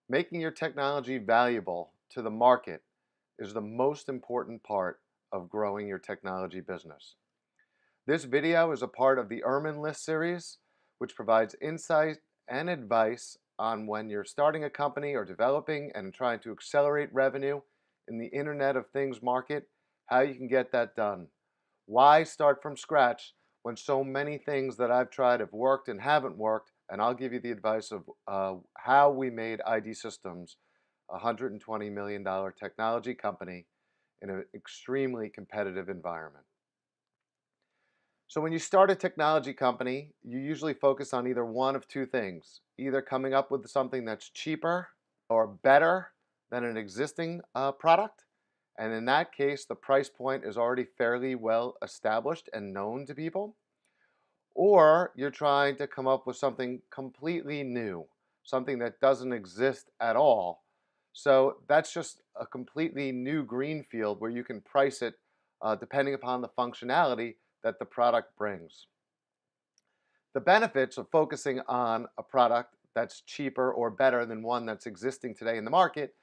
Making your technology valuable to the market is the most important part of growing your technology business. This video is a part of the Ehrman List series, which provides insight and advice on when you're starting a company or developing and trying to accelerate revenue in the Internet of Things market, how you can get that done. Why start from scratch when so many things that I've tried have worked and haven't worked, and I'll give you the advice of how we made ID Systems a $120 million technology company in an extremely competitive environment. So when you start a technology company, you usually focus on either one of two things, either coming up with something that's cheaper or better than an existing product. And in that case, the price point is already fairly well established and known to people. Or you're trying to come up with something completely new, something that doesn't exist at all. So that's just a completely new green field where you can price it depending upon the functionality that the product brings. The benefits of focusing on a product that's cheaper or better than one that's existing today in the market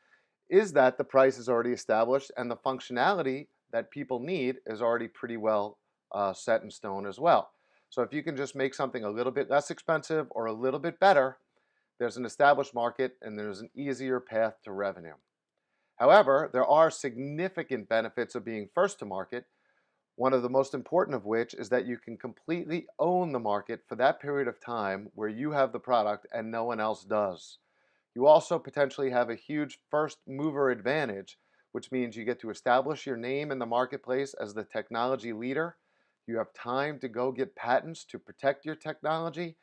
is that the price is already established and the functionality that people need is already pretty well set in stone as well. So if you can just make something a little bit less expensive or a little bit better, there's an established market and there's an easier path to revenue. However, there are significant benefits of being first to market, one of the most important of which is that you can completely own the market for that period of time where you have the product and no one else does. You also potentially have a huge first mover advantage, which means you get to establish your name in the marketplace as the technology leader. You have time to go get patents to protect your technology.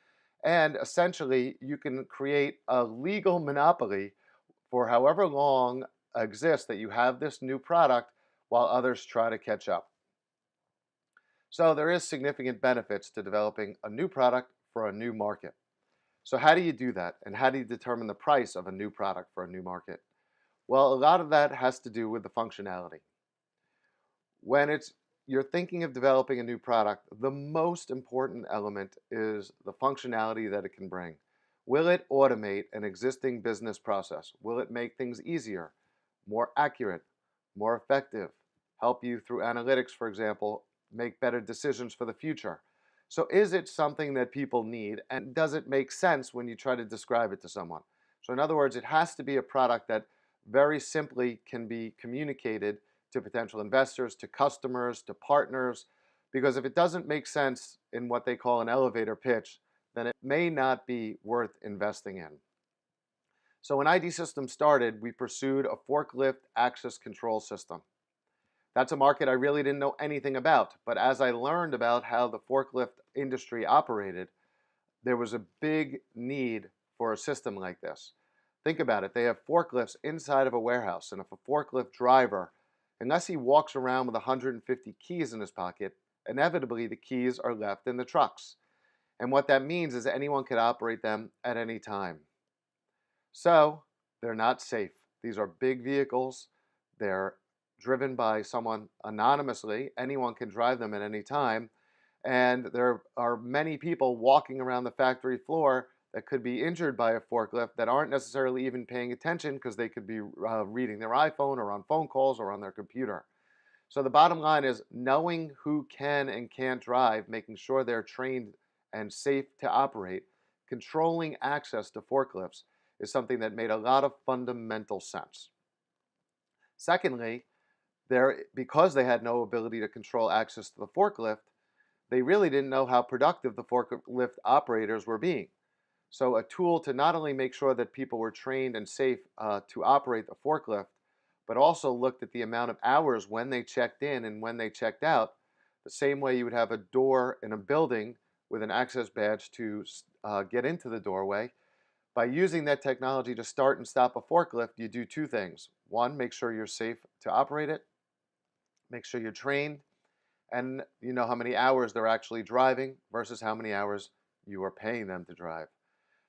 And essentially, you can create a legal monopoly for however long exists that you have this new product while others try to catch up. So there is significant benefits to developing a new product for a new market. So how do you do that? And how do you determine the price of a new product for a new market? Well, a lot of that has to do with the functionality. When you're thinking of developing a new product, the most important element is the functionality that it can bring. Will it automate an existing business process? Will it make things easier, more accurate, more effective, help you through analytics, for example, make better decisions for the future? So is it something that people need, and does it make sense when you try to describe it to someone? So in other words, it has to be a product that very simply can be communicated to potential investors, to customers, to partners, because if it doesn't make sense in what they call an elevator pitch, then it may not be worth investing in. So when ID Systems started, we pursued a forklift access control system. That's a market I really didn't know anything about, but as I learned about how the forklift industry operated, there was a big need for a system like this. Think about it. They have forklifts inside of a warehouse, and if a forklift driver, unless he walks around with 150 keys in his pocket, inevitably the keys are left in the trucks. And what that means is anyone could operate them at any time. So they're not safe. These are big vehicles. They're driven by someone anonymously. Anyone can drive them at any time. And there are many people walking around the factory floor that could be injured by a forklift that aren't necessarily even paying attention because they could be reading their iPhone or on phone calls or on their computer. So the bottom line is knowing who can and can't drive, making sure they're trained and safe to operate, controlling access to forklifts is something that made a lot of fundamental sense. Secondly, because they had no ability to control access to the forklift, they really didn't know how productive the forklift operators were being. So a tool to not only make sure that people were trained and safe to operate the forklift, but also looked at the amount of hours when they checked in and when they checked out, the same way you would have a door in a building with an access badge to get into the doorway. By using that technology to start and stop a forklift, you do two things. One, make sure you're safe to operate it, make sure you're trained, and you know how many hours they're actually driving versus how many hours you are paying them to drive.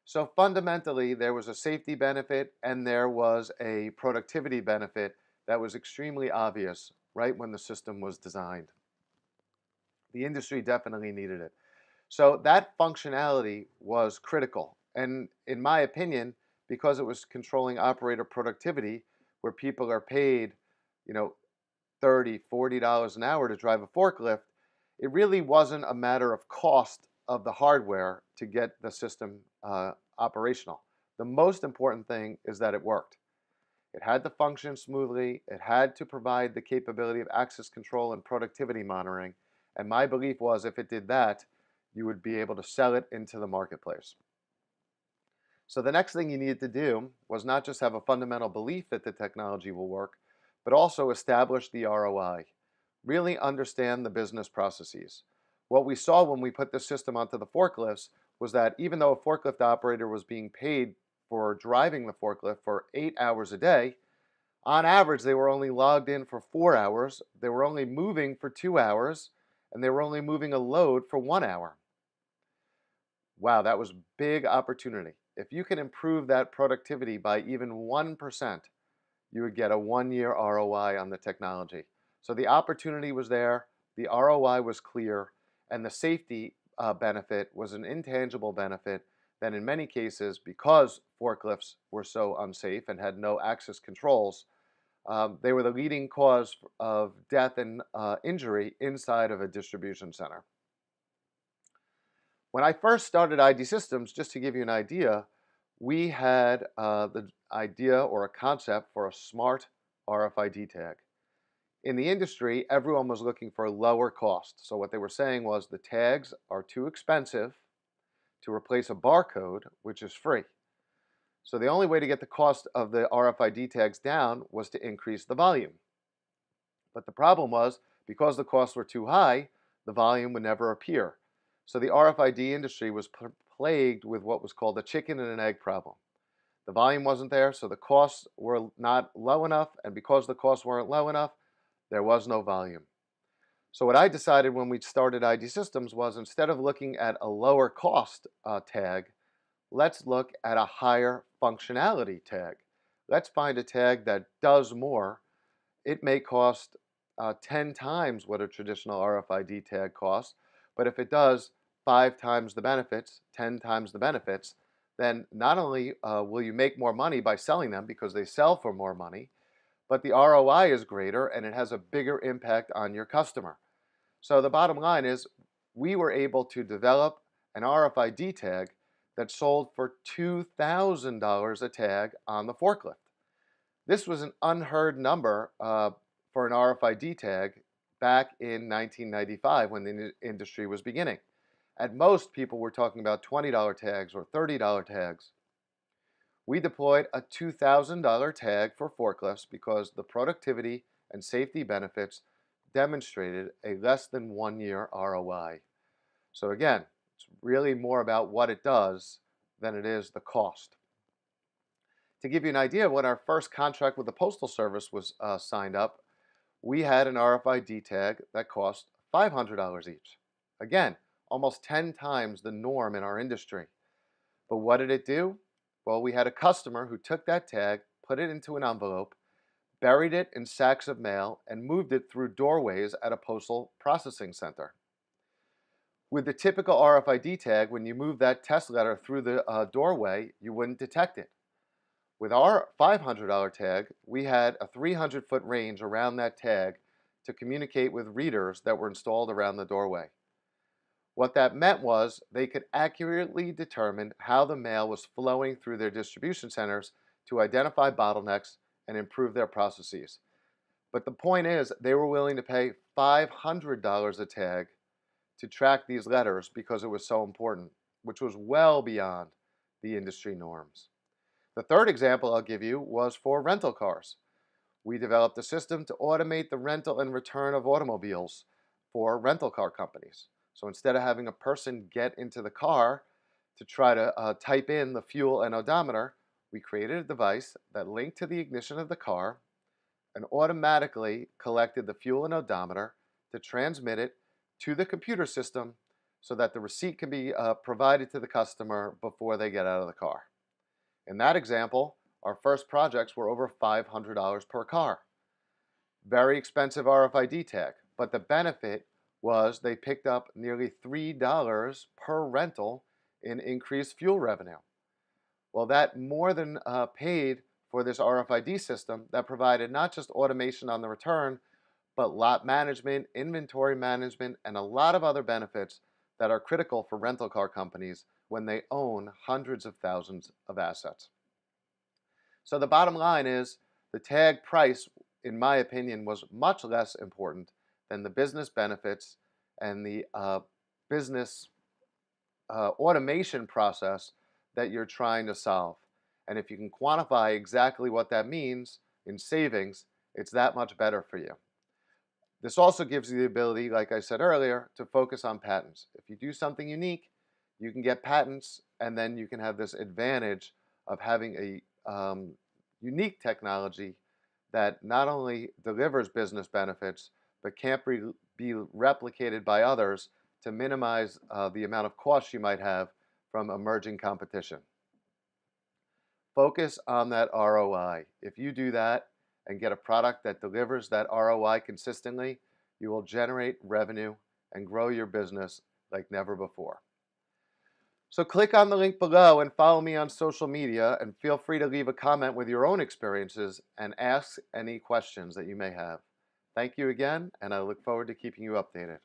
So fundamentally, there was a safety benefit and there was a productivity benefit that was extremely obvious right when the system was designed. The industry definitely needed it. So that functionality was critical. And in my opinion, because it was controlling operator productivity, where people are paid, you know, $30, $40 an hour to drive a forklift, it really wasn't a matter of cost of the hardware to get the system operational. The most important thing is that it worked. It had to function smoothly. It had to provide the capability of access control and productivity monitoring. And my belief was if it did that, you would be able to sell it into the marketplace. So the next thing you needed to do was not just have a fundamental belief that the technology will work, but also establish the ROI. Really understand the business processes. What we saw when we put the system onto the forklifts was that even though a forklift operator was being paid for driving the forklift for 8 hours a day, on average they were only logged in for 4 hours, they were only moving for 2 hours, and they were only moving a load for 1 hour. Wow, that was big opportunity. If you can improve that productivity by even 1%, you would get a 1-year ROI on the technology. So the opportunity was there, the ROI was clear, and the safety benefit was an intangible benefit that in many cases, because forklifts were so unsafe and had no access controls, they were the leading cause of death and injury inside of a distribution center. When I first started ID Systems, just to give you an idea, we had the idea or a concept for a smart RFID tag. In the industry, everyone was looking for lower cost. So what they were saying was the tags are too expensive to replace a barcode, which is free. So the only way to get the cost of the RFID tags down was to increase the volume. But the problem was, because the costs were too high, the volume would never appear. So the RFID industry was plagued with what was called the chicken and an egg problem. The volume wasn't there, so the costs were not low enough, and because the costs weren't low enough, there was no volume. So what I decided when we started ID Systems was, instead of looking at a lower cost tag, let's look at a higher functionality tag. Let's find a tag that does more. It may cost 10 times what a traditional RFID tag costs, but if it does 5 times the benefits, 10 times the benefits, then not only will you make more money by selling them because they sell for more money, but the ROI is greater and it has a bigger impact on your customer. So the bottom line is, we were able to develop an RFID tag that sold for $2,000 a tag on the forklift. This was an unheard number for an RFID tag back in 1995 when the industry was beginning. At most, people were talking about $20 tags or $30 tags. We deployed a $2,000 tag for forklifts because the productivity and safety benefits demonstrated a less than 1-year ROI. So again, it's really more about what it does than it is the cost. To give you an idea, when our first contract with the Postal Service was signed up, we had an RFID tag that cost $500 each. Again, almost 10 times the norm in our industry. But what did it do? Well, we had a customer who took that tag, put it into an envelope, buried it in sacks of mail, and moved it through doorways at a postal processing center. With the typical RFID tag, when you move that test letter through the doorway, you wouldn't detect it. With our $500 tag, we had a 300-foot range around that tag to communicate with readers that were installed around the doorway. What that meant was they could accurately determine how the mail was flowing through their distribution centers to identify bottlenecks and improve their processes. But the point is, they were willing to pay $500 a tag to track these letters because it was so important, which was well beyond the industry norms. The third example I'll give you was for rental cars. We developed a system to automate the rental and return of automobiles for rental car companies. So instead of having a person get into the car to try to type in the fuel and odometer, we created a device that linked to the ignition of the car and automatically collected the fuel and odometer to transmit it to the computer system so that the receipt can be provided to the customer before they get out of the car. In that example, our first projects were over $500 per car. Very expensive RFID tag, but the benefit was they picked up nearly $3 per rental in increased fuel revenue. Well, that more than paid for this RFID system that provided not just automation on the return, but lot management, inventory management, and a lot of other benefits that are critical for rental car companies when they own hundreds of thousands of assets. So the bottom line is the tag price, in my opinion, was much less important than the business benefits and the business automation process that you're trying to solve. And if you can quantify exactly what that means in savings, it's that much better for you. This also gives you the ability, like I said earlier, to focus on patents. If you do something unique, you can get patents, and then you can have this advantage of having a unique technology that not only delivers business benefits, but can't be replicated by others to minimize the amount of costs you might have from emerging competition. Focus on that ROI. If you do that and get a product that delivers that ROI consistently, you will generate revenue and grow your business like never before. So click on the link below and follow me on social media, and feel free to leave a comment with your own experiences and ask any questions that you may have. Thank you again, and I look forward to keeping you updated.